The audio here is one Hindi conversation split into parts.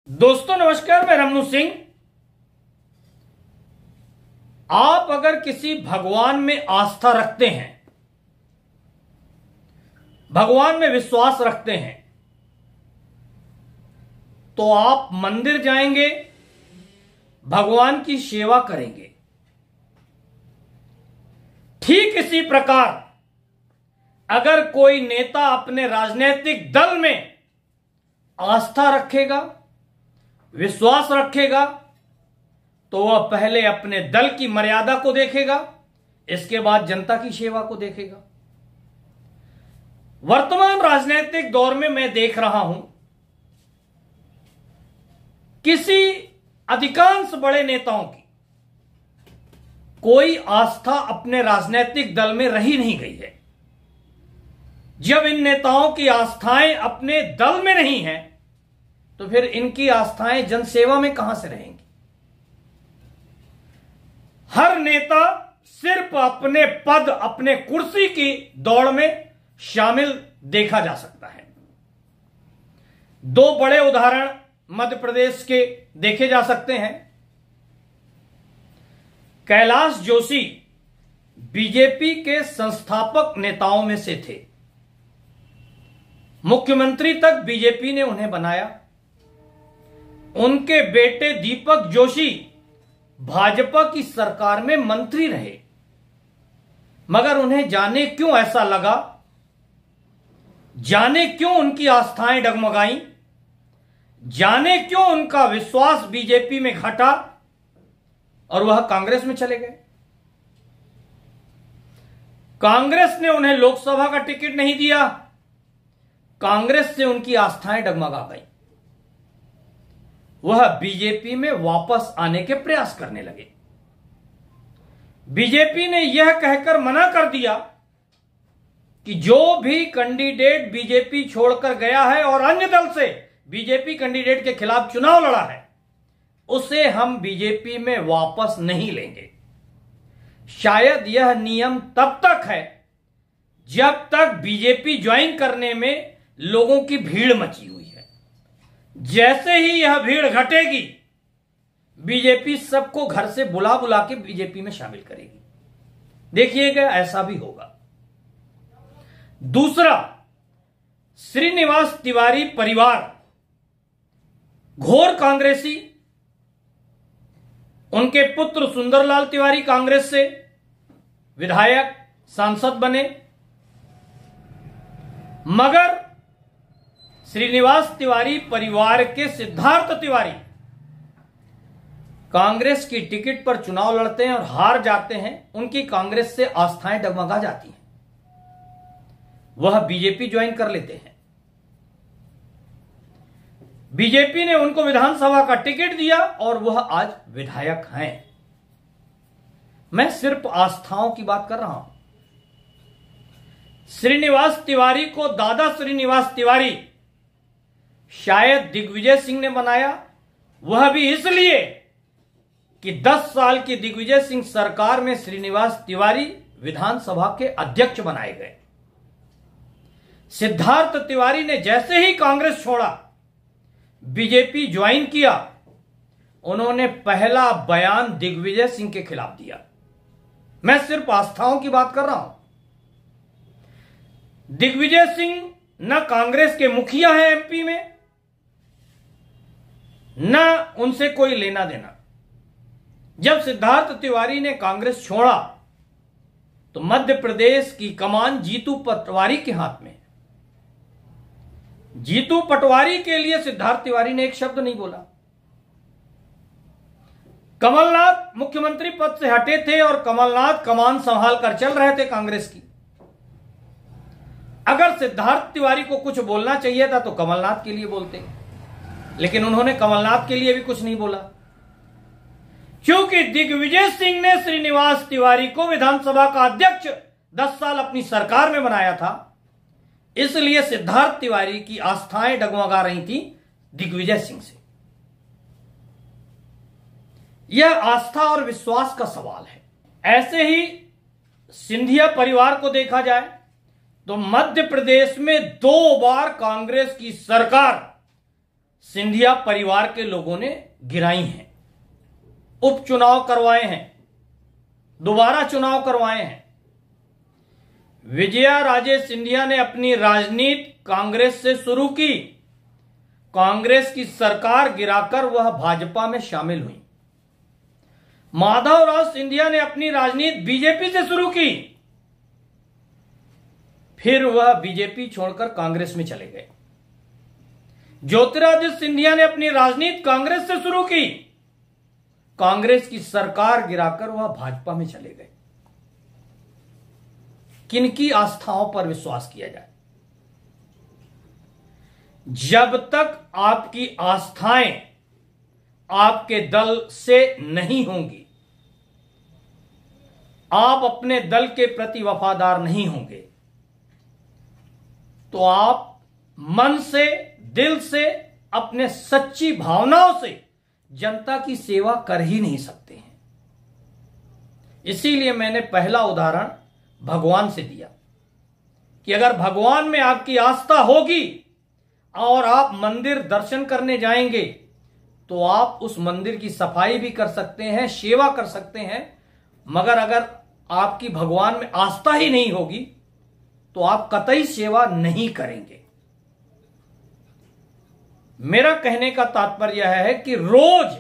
दोस्तों नमस्कार, मैं रमनू सिंह। आप अगर किसी भगवान में आस्था रखते हैं, भगवान में विश्वास रखते हैं, तो आप मंदिर जाएंगे, भगवान की सेवा करेंगे। ठीक इसी प्रकार अगर कोई नेता अपने राजनीतिक दल में आस्था रखेगा, विश्वास रखेगा, तो वह पहले अपने दल की मर्यादा को देखेगा, इसके बाद जनता की सेवा को देखेगा। वर्तमान राजनीतिक दौर में मैं देख रहा हूं, किसी अधिकांश बड़े नेताओं की कोई आस्था अपने राजनीतिक दल में रही नहीं गई है। जब इन नेताओं की आस्थाएं अपने दल में नहीं है, तो फिर इनकी आस्थाएं जनसेवा में कहां से रहेंगी। हर नेता सिर्फ अपने पद, अपने कुर्सी की दौड़ में शामिल देखा जा सकता है। दो बड़े उदाहरण मध्य प्रदेश के देखे जा सकते हैं। कैलाश जोशी बीजेपी के संस्थापक नेताओं में से थे। मुख्यमंत्री तक बीजेपी ने उन्हें बनाया। उनके बेटे दीपक जोशी भाजपा की सरकार में मंत्री रहे, मगर उन्हें जाने क्यों ऐसा लगा, जाने क्यों उनकी आस्थाएं डगमगाई, जाने क्यों उनका विश्वास बीजेपी में घटा और वह कांग्रेस में चले गए। कांग्रेस ने उन्हें लोकसभा का टिकट नहीं दिया, कांग्रेस से उनकी आस्थाएं डगमगा गई। वह बीजेपी में वापस आने के प्रयास करने लगे। बीजेपी ने यह कहकर मना कर दिया कि जो भी कैंडिडेट बीजेपी छोड़कर गया है और अन्य दल से बीजेपी कैंडिडेट के खिलाफ चुनाव लड़ा है, उसे हम बीजेपी में वापस नहीं लेंगे। शायद यह नियम तब तक है जब तक बीजेपी ज्वाइन करने में लोगों की भीड़ मची हुई है। जैसे ही यह भीड़ घटेगी, बीजेपी सबको घर से बुला बुला के बीजेपी में शामिल करेगी। देखिएगा, ऐसा भी होगा। दूसरा, श्रीनिवास तिवारी परिवार घोर कांग्रेसी। उनके पुत्र सुंदरलाल तिवारी कांग्रेस से विधायक, सांसद बने, मगर श्रीनिवास तिवारी परिवार के सिद्धार्थ तिवारी कांग्रेस की टिकट पर चुनाव लड़ते हैं और हार जाते हैं। उनकी कांग्रेस से आस्थाएं डगमगा जाती हैं, वह बीजेपी ज्वाइन कर लेते हैं। बीजेपी ने उनको विधानसभा का टिकट दिया और वह आज विधायक हैं। मैं सिर्फ आस्थाओं की बात कर रहा हूं। श्रीनिवास तिवारी को दादा श्रीनिवास तिवारी शायद दिग्विजय सिंह ने बनाया, वह भी इसलिए कि 10 साल की दिग्विजय सिंह सरकार में श्रीनिवास तिवारी विधानसभा के अध्यक्ष बनाए गए। सिद्धार्थ तिवारी ने जैसे ही कांग्रेस छोड़ा, बीजेपी ज्वाइन किया, उन्होंने पहला बयान दिग्विजय सिंह के खिलाफ दिया। मैं सिर्फ आस्थाओं की बात कर रहा हूं। दिग्विजय सिंह न कांग्रेस के मुखिया हैं एमपी में, न उनसे कोई लेना देना। जब सिद्धार्थ तिवारी ने कांग्रेस छोड़ा, तो मध्य प्रदेश की कमान जीतू पटवारी के हाथ में। जीतू पटवारी के लिए सिद्धार्थ तिवारी ने एक शब्द नहीं बोला। कमलनाथ मुख्यमंत्री पद से हटे थे और कमलनाथ कमान संभाल कर चल रहे थे कांग्रेस की। अगर सिद्धार्थ तिवारी को कुछ बोलना चाहिए था तो कमलनाथ के लिए बोलते, लेकिन उन्होंने कमलनाथ के लिए भी कुछ नहीं बोला, क्योंकि दिग्विजय सिंह ने श्रीनिवास तिवारी को विधानसभा का अध्यक्ष 10 साल अपनी सरकार में बनाया था। इसलिए सिद्धार्थ तिवारी की आस्थाएं डगमगा रही थी दिग्विजय सिंह से। यह आस्था और विश्वास का सवाल है। ऐसे ही सिंधिया परिवार को देखा जाए तो मध्य प्रदेश में 2 बार कांग्रेस की सरकार सिंधिया परिवार के लोगों ने गिराई हैं, उपचुनाव करवाए हैं, दोबारा चुनाव करवाए हैं। विजया राजे सिंधिया ने अपनी राजनीति कांग्रेस से शुरू की, कांग्रेस की सरकार गिराकर वह भाजपा में शामिल हुई। माधवराव सिंधिया ने अपनी राजनीति बीजेपी से शुरू की, फिर वह बीजेपी छोड़कर कांग्रेस में चले गए। ज्योतिरादित्य सिंधिया ने अपनी राजनीति कांग्रेस से शुरू की, कांग्रेस की सरकार गिराकर वह भाजपा में चले गए। किनकी आस्थाओं पर विश्वास किया जाए? जब तक आपकी आस्थाएं आपके दल से नहीं होंगी, आप अपने दल के प्रति वफादार नहीं होंगे, तो आप मन से, दिल से, अपने सच्ची भावनाओं से जनता की सेवा कर ही नहीं सकते हैं। इसीलिए मैंने पहला उदाहरण भगवान से दिया कि अगर भगवान में आपकी आस्था होगी और आप मंदिर दर्शन करने जाएंगे तो आप उस मंदिर की सफाई भी कर सकते हैं, सेवा कर सकते हैं। मगर अगर आपकी भगवान में आस्था ही नहीं होगी तो आप कतई सेवा नहीं करेंगे। मेरा कहने का तात्पर्य है कि रोज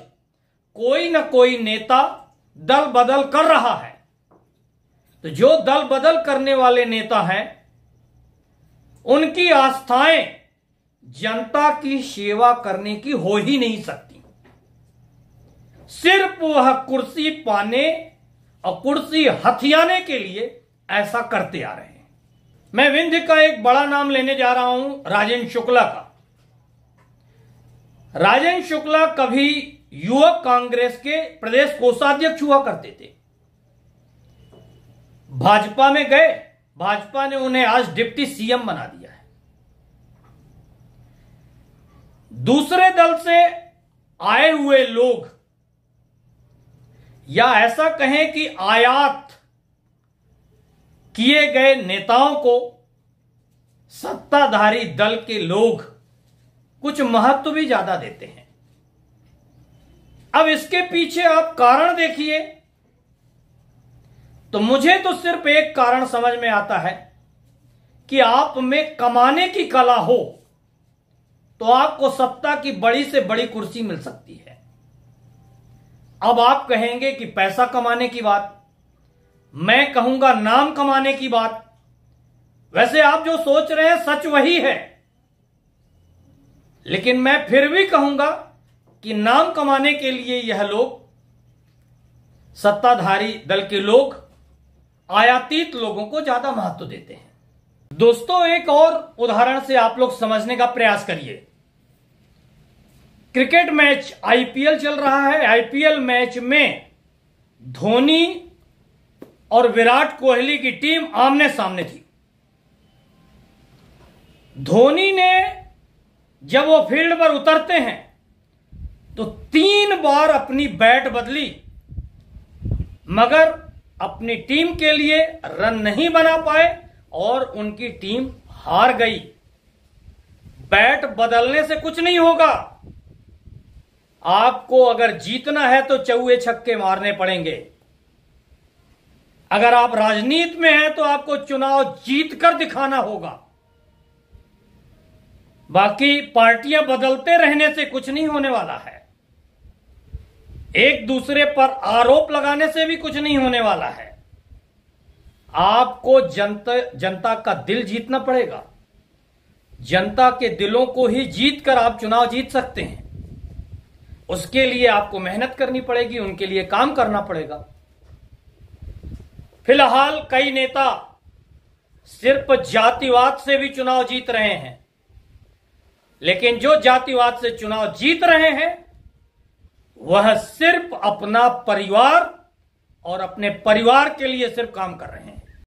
कोई ना कोई नेता दल बदल कर रहा है, तो जो दल बदल करने वाले नेता हैं उनकी आस्थाएं जनता की सेवा करने की हो ही नहीं सकती। सिर्फ वह कुर्सी पाने और कुर्सी हथियाने के लिए ऐसा करते आ रहे हैं। मैं विंध्य का एक बड़ा नाम लेने जा रहा हूं, राजेंद्र शुक्ला का। राजेंद्र शुक्ला कभी युवक कांग्रेस के प्रदेश कोषाध्यक्ष हुआ करते थे, भाजपा में गए, भाजपा ने उन्हें आज डिप्टी सीएम बना दिया है। दूसरे दल से आए हुए लोग, या ऐसा कहें कि आयात किए गए नेताओं को सत्ताधारी दल के लोग कुछ महत्व भी ज्यादा देते हैं। अब इसके पीछे आप कारण देखिए तो मुझे तो सिर्फ एक कारण समझ में आता है कि आप में कमाने की कला हो तो आपको सत्ता की बड़ी से बड़ी कुर्सी मिल सकती है। अब आप कहेंगे कि पैसा कमाने की बात, मैं कहूंगा नाम कमाने की बात। वैसे आप जो सोच रहे हैं सच वही है, लेकिन मैं फिर भी कहूंगा कि नाम कमाने के लिए यह लोग, सत्ताधारी दल के लोग, आयातीत लोगों को ज्यादा महत्व देते हैं। दोस्तों, एक और उदाहरण से आप लोग समझने का प्रयास करिए। क्रिकेट मैच आईपीएल चल रहा है। आईपीएल मैच में धोनी और विराट कोहली की टीम आमने सामने थी। धोनी ने जब वो फील्ड पर उतरते हैं तो 3 बार अपनी बैट बदली, मगर अपनी टीम के लिए रन नहीं बना पाए और उनकी टीम हार गई। बैट बदलने से कुछ नहीं होगा। आपको अगर जीतना है तो चौके छक्के मारने पड़ेंगे। अगर आप राजनीति में हैं तो आपको चुनाव जीतकर दिखाना होगा। बाकी पार्टियां बदलते रहने से कुछ नहीं होने वाला है। एक दूसरे पर आरोप लगाने से भी कुछ नहीं होने वाला है। आपको जनता का दिल जीतना पड़ेगा। जनता के दिलों को ही जीतकर आप चुनाव जीत सकते हैं। उसके लिए आपको मेहनत करनी पड़ेगी, उनके लिए काम करना पड़ेगा। फिलहाल कई नेता सिर्फ जातिवाद से भी चुनाव जीत रहे हैं, लेकिन जो जातिवाद से चुनाव जीत रहे हैं वह सिर्फ अपना परिवार और अपने परिवार के लिए सिर्फ काम कर रहे हैं।